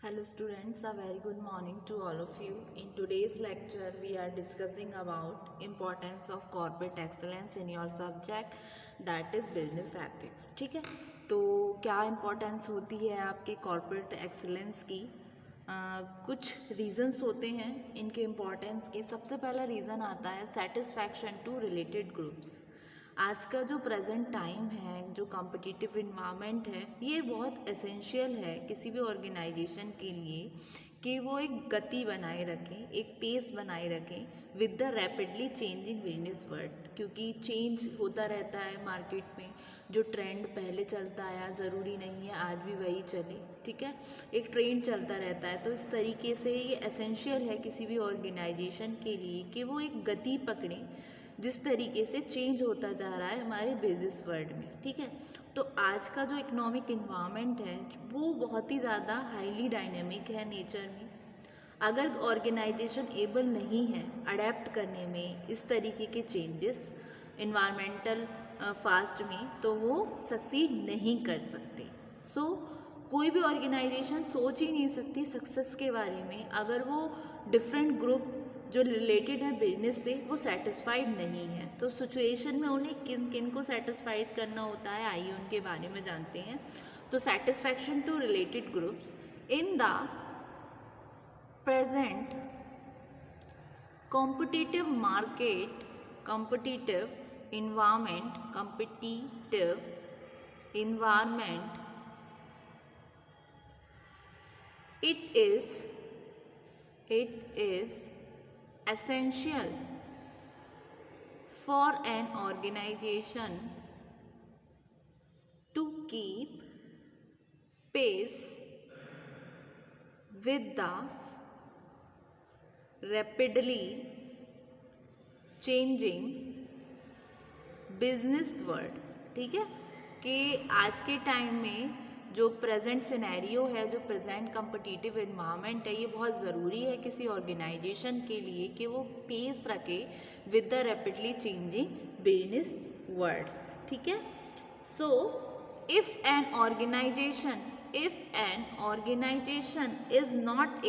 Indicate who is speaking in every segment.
Speaker 1: Hello students, a very good morning to all of you. In today's lecture, we are discussing about importance of corporate excellence in your subject that is business ethics. ठीक है, तो क्या importance होती है आपके corporate excellence की? कुछ reasons होते हैं इनके इम्पोर्टेंस के। सबसे पहला रीज़न आता है सेटिस्फैक्शन टू रिलेटेड ग्रुप्स। आज का जो प्रेजेंट टाइम है, जो कॉम्पिटिटिव इन्वायरमेंट है, ये बहुत एसेंशियल है किसी भी ऑर्गेनाइजेशन के लिए कि वो एक गति बनाए रखें, एक पेस बनाए रखें with the rapidly changing business world. क्योंकि चेंज होता रहता है मार्केट में। जो ट्रेंड पहले चलता आया ज़रूरी नहीं है आज भी वही चले, ठीक है, एक ट्रेंड चलता रहता है। तो इस तरीके से ये एसेंशियल है किसी भी ऑर्गेनाइजेशन के लिए कि वो एक गति पकड़ें जिस तरीके से चेंज होता जा रहा है हमारे बिजनेस वर्ल्ड में, ठीक है। तो आज का जो इकोनॉमिक इन्वायरमेंट है वो बहुत ही ज़्यादा हाईली डायनेमिक है नेचर में। अगर ऑर्गेनाइजेशन एबल नहीं है अडेप्ट करने में इस तरीके के चेंजेस इन्वायरमेंटल फास्ट में, तो वो सक्सीड नहीं कर सकते। कोई भी ऑर्गेनाइजेशन सोच ही नहीं सकती सक्सेस के बारे में अगर वो डिफरेंट ग्रुप जो रिलेटेड है बिजनेस से वो सेटिस्फाइड नहीं है। तो सिचुएशन में उन्हें किन किन को सेटिस्फाइड करना होता है, आइए उनके बारे में जानते हैं। तो satisfaction to related groups in the present competitive market, competitive environment, it is essential for an organization to keep pace with the rapidly changing business world। ठीक है, कि आज के टाइम में जो प्रेजेंट सिनेरियो है, जो प्रेजेंट कॉम्पिटिटिव इन्वायरमेंट है, ये बहुत ज़रूरी है किसी ऑर्गेनाइजेशन के लिए कि वो पेस रखे with the rapidly changing business world. ठीक है, so if an organisation is not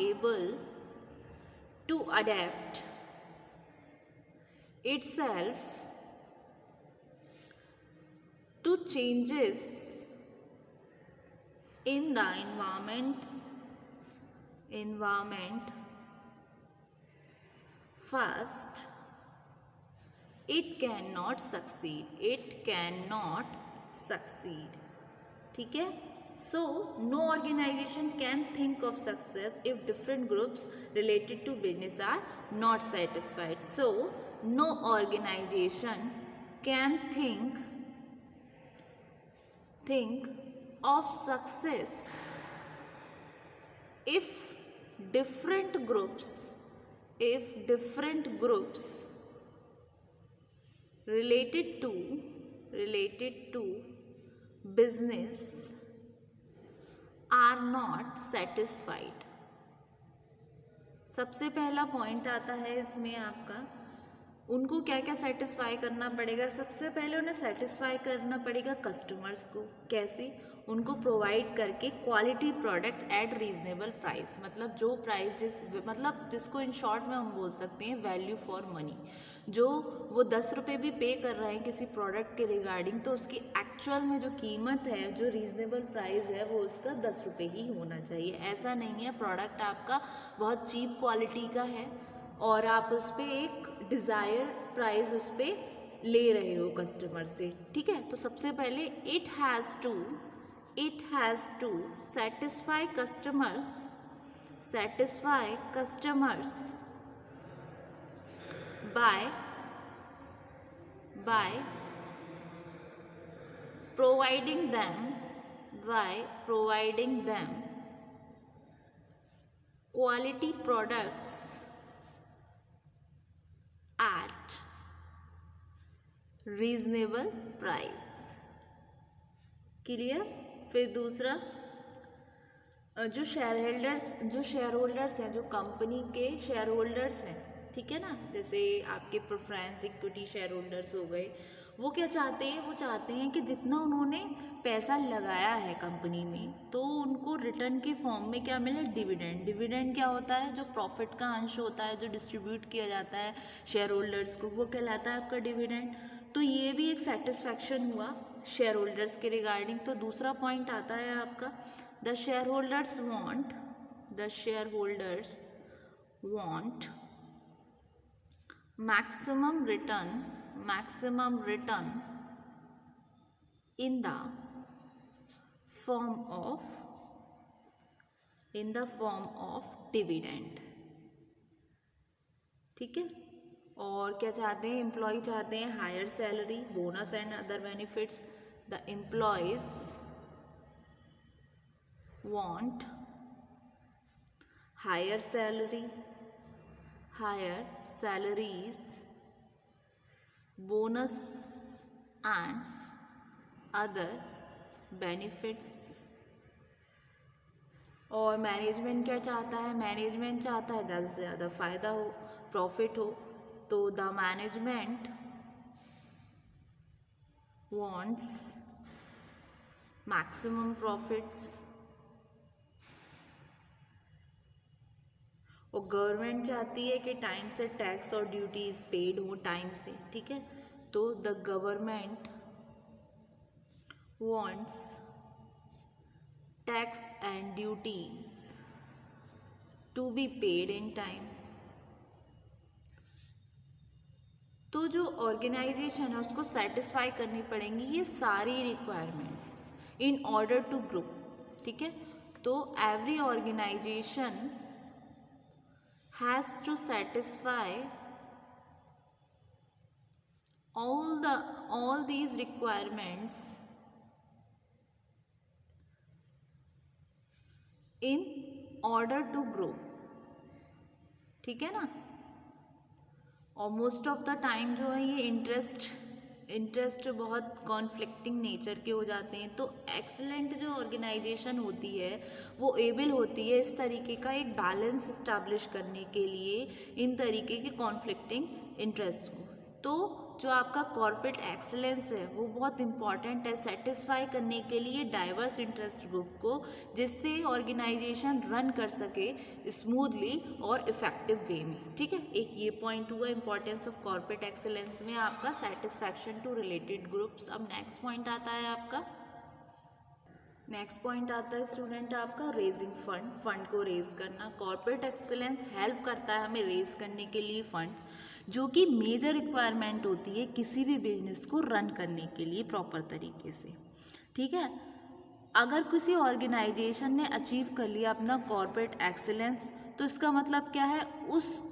Speaker 1: able to adapt itself to changes in the environment first, it cannot succeed। ठीक है, so no organization can think of success if different groups related to business are not satisfied। So no organization can think of success if different groups related to business are not satisfied। सबसे पहला point आता है इसमें आपका, उनको क्या क्या satisfy करना पड़ेगा। सबसे पहले उन्हें सेटिस्फाई करना पड़ेगा कस्टमर्स को। कैसे? उनको प्रोवाइड करके quality product at reasonable price. मतलब जो प्राइस मतलब जिसको इन शॉर्ट में हम बोल सकते हैं वैल्यू फॉर मनी। जो वो 10 रुपये भी पे कर रहे हैं किसी प्रोडक्ट के रिगार्डिंग, तो उसकी एक्चुअल में जो कीमत है, जो रीजनेबल प्राइस है, वो उसका 10 रुपये ही होना चाहिए। ऐसा नहीं है प्रोडक्ट आपका बहुत चीप क्वालिटी का है और आप उस पर एक डिज़ायर प्राइस उस पर ले रहे हो कस्टमर से। ठीक है, तो सबसे पहले it has to satisfy customers by providing them quality products at reasonable price. Clear? फिर दूसरा, जो शेयर होल्डर्स हैं, जो कंपनी के शेयर होल्डर्स हैं, ठीक है ना, जैसे आपके प्रेफरेंस इक्विटी शेयर होल्डर्स हो गए, वो क्या चाहते हैं, वो चाहते हैं कि जितना उन्होंने पैसा लगाया है कंपनी में तो उनको रिटर्न के फॉर्म में क्या मिले, डिविडेंड। डिविडेंड क्या होता है, जो प्रॉफिट का अंश होता है जो डिस्ट्रीब्यूट किया जाता है शेयर होल्डर्स को, वो कहलाता है आपका डिविडेंड। तो ये भी एक सेटिस्फैक्शन हुआ शेयर होल्डर्स के रिगार्डिंग। तो दूसरा पॉइंट आता है आपका, the share holders want maximum return in the form of dividend। ठीक है। और क्या चाहते हैं, एम्प्लॉय चाहते हैं higher salary, bonus and other benefits. The employees want higher salaries, bonus and other benefits। और मैनेजमेंट क्या चाहता है, मैनेजमेंट चाहता है ज़्यादा से ज़्यादा फ़ायदा हो, प्रॉफिट हो। तो the management wants maximum profits। और गवर्नमेंट चाहती है कि टाइम से टैक्स और ड्यूटीज पेड हो टाइम से। ठीक है। तो the government wants tax and duties to be paid in time. तो जो ऑर्गेनाइजेशन है उसको सेटिस्फाई करनी पड़ेंगी ये सारी requirements in order to grow. ठीक है। तो every organisation has to satisfy all these requirements in order to grow। ठीक है ना। और मोस्ट ऑफ द टाइम जो है ये इंटरेस्ट बहुत कॉन्फ्लिक्टिंग नेचर के हो जाते हैं। तो एक्सीलेंट जो ऑर्गेनाइजेशन होती है वो एबल होती है इस तरीके का एक बैलेंस इस्टेब्लिश करने के लिए इन तरीके के कॉन्फ्लिक्टिंग इंटरेस्ट को। तो जो आपका कॉर्पोरेट एक्सीलेंस है वो बहुत इंपॉर्टेंट है सेटिस्फाई करने के लिए डाइवर्स इंटरेस्ट ग्रुप को, जिससे ऑर्गेनाइजेशन रन कर सके स्मूथली और इफेक्टिव वे में। ठीक है। एक ये पॉइंट हुआ इंपॉर्टेंस ऑफ कॉर्पोरेट एक्सीलेंस में आपका सेटिस्फैक्शन टू रिलेटेड ग्रुप्स। अब नेक्स्ट पॉइंट आता है आपका, नेक्स्ट पॉइंट आता है स्टूडेंट आपका रेजिंग फंड को रेज करना। कॉर्पोरेट एक्सीलेंस हेल्प करता है हमें रेज करने के लिए फंड, जो कि मेजर रिक्वायरमेंट होती है किसी भी बिजनेस को रन करने के लिए प्रॉपर तरीके से। ठीक है। अगर किसी ऑर्गेनाइजेशन ने अचीव कर लिया अपना कॉर्पोरेट एक्सीलेंस तो इसका मतलब क्या है, उस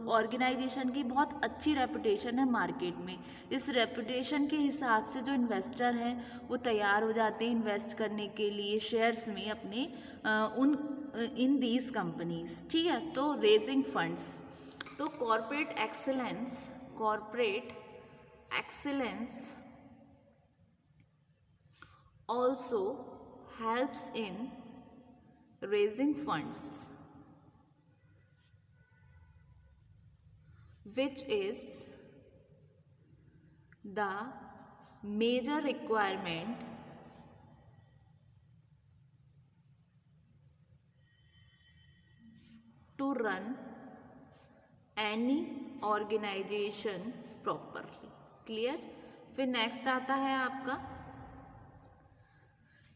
Speaker 1: ऑर्गेनाइजेशन की बहुत अच्छी रेपुटेशन है मार्केट में। इस रेपुटेशन के हिसाब से जो इन्वेस्टर हैं वो तैयार हो जाते हैं इन्वेस्ट करने के लिए शेयर्स में अपने इन दीज कंपनीज। ठीक है। तो रेजिंग फंड्स, तो corporate excellence also helps in raising funds, which is the major requirement to run any organization properly। Clear. फिर नेक्स्ट आता है आपका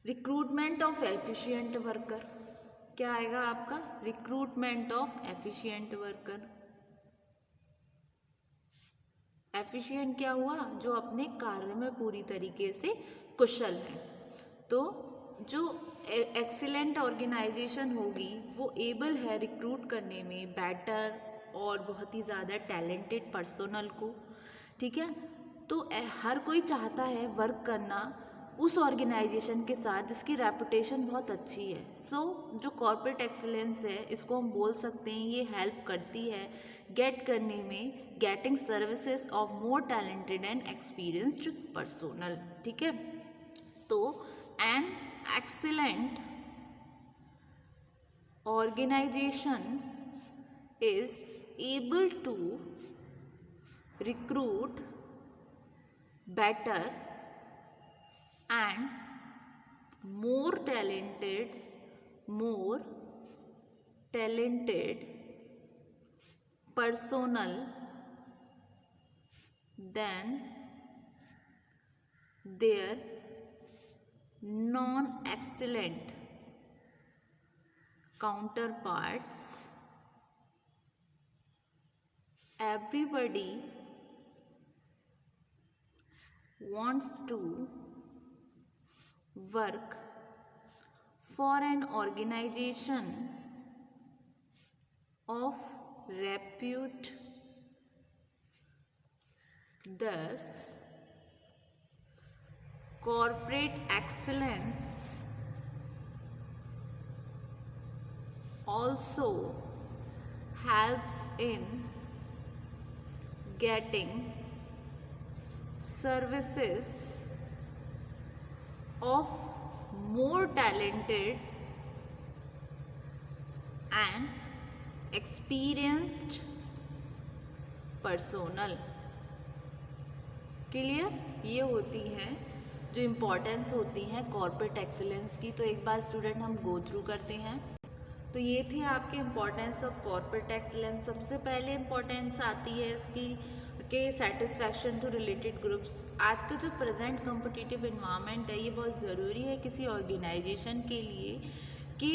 Speaker 1: रिक्रूटमेंट ऑफ एफिशिएंट वर्कर। क्या आएगा आपका, recruitment of efficient worker. Efficient क्या हुआ, जो अपने कार्य में पूरी तरीके से कुशल है। तो जो एक्सीलेंट ऑर्गेनाइजेशन होगी वो एबल है रिक्रूट करने में बेटर और बहुत ही ज़्यादा टैलेंटेड पर्सोनल को। ठीक है। तो हर कोई चाहता है वर्क करना उस ऑर्गेनाइजेशन के साथ जिसकी रेपुटेशन बहुत अच्छी है। सो जो कॉर्पोरेट एक्सीलेंस है इसको हम बोल सकते हैं ये हेल्प करती है गेट करने में getting services of more talented and experienced personnel. ठीक है। तो an excellent organisation is able to recruit better and more talented personnel than their non-excellent counterparts. Everybody wants to work for an organization of repute. Thus, corporate excellence also helps in getting services of more talented and experienced personnel. Clear? ये होती हैं जो importance होती हैं corporate excellence की। तो एक बार student हम गो थ्रू करते हैं। तो ये थी आपके इम्पोर्टेंस ऑफ कॉर्पोरेट एक्सीलेंस। सबसे पहले इम्पोर्टेंस आती है इसकी के सेटिस्फैक्शन टू रिलेटेड ग्रुप्स। आज का जो प्रेजेंट कॉम्पिटिटिव इन्वायरमेंट है ये बहुत ज़रूरी है किसी ऑर्गेनाइजेशन के लिए कि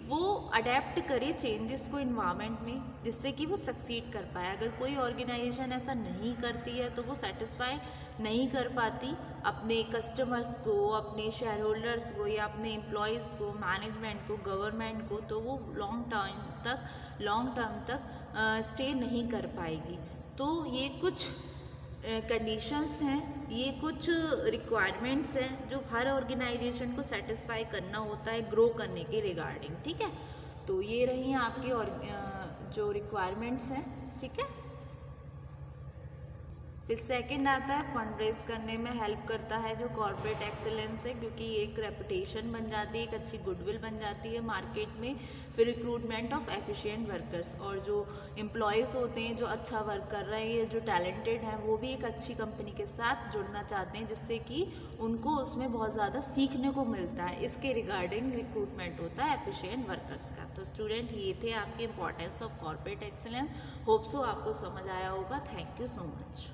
Speaker 1: वो अडेप्ट करे चेंजेस को इन्वायरमेंट में, जिससे कि वो सक्सीड कर पाए। अगर कोई ऑर्गेनाइजेशन ऐसा नहीं करती है तो वो सेटिस्फाई नहीं कर पाती अपने कस्टमर्स को, अपने शेयर होल्डर्स को या अपने एम्प्लॉयज़ को, मैनेजमेंट को, गवर्नमेंट को, तो वो लॉन्ग टर्म तक स्टे नहीं कर पाएगी। तो ये कुछ कंडीशंस हैं, ये कुछ रिक्वायरमेंट्स हैं जो हर ऑर्गेनाइजेशन को सेटिस्फाई करना होता है ग्रो करने के रिगार्डिंग। ठीक है, तो ये रही आपकी और जो रिक्वायरमेंट्स हैं। ठीक है, फिर सेकंड आता है फंड रेज करने में हेल्प करता है जो कॉर्पोरेट एक्सेलेंस है, क्योंकि एक रेपुटेशन बन जाती है, एक अच्छी गुडविल बन जाती है मार्केट में। फिर रिक्रूटमेंट ऑफ एफिशिएंट वर्कर्स, और जो एम्प्लॉयज़ होते हैं जो अच्छा वर्क कर रहे हैं, जो टैलेंटेड हैं, वो भी एक अच्छी कंपनी के साथ जुड़ना चाहते हैं, जिससे कि उनको उसमें बहुत ज़्यादा सीखने को मिलता है। इसके रिगार्डिंग रिक्रूटमेंट होता है एफिशिएंट वर्कर्स का। तो स्टूडेंट ये थे आपके importance of corporate excellence. Hope so आपको समझ आया होगा। Thank you so much.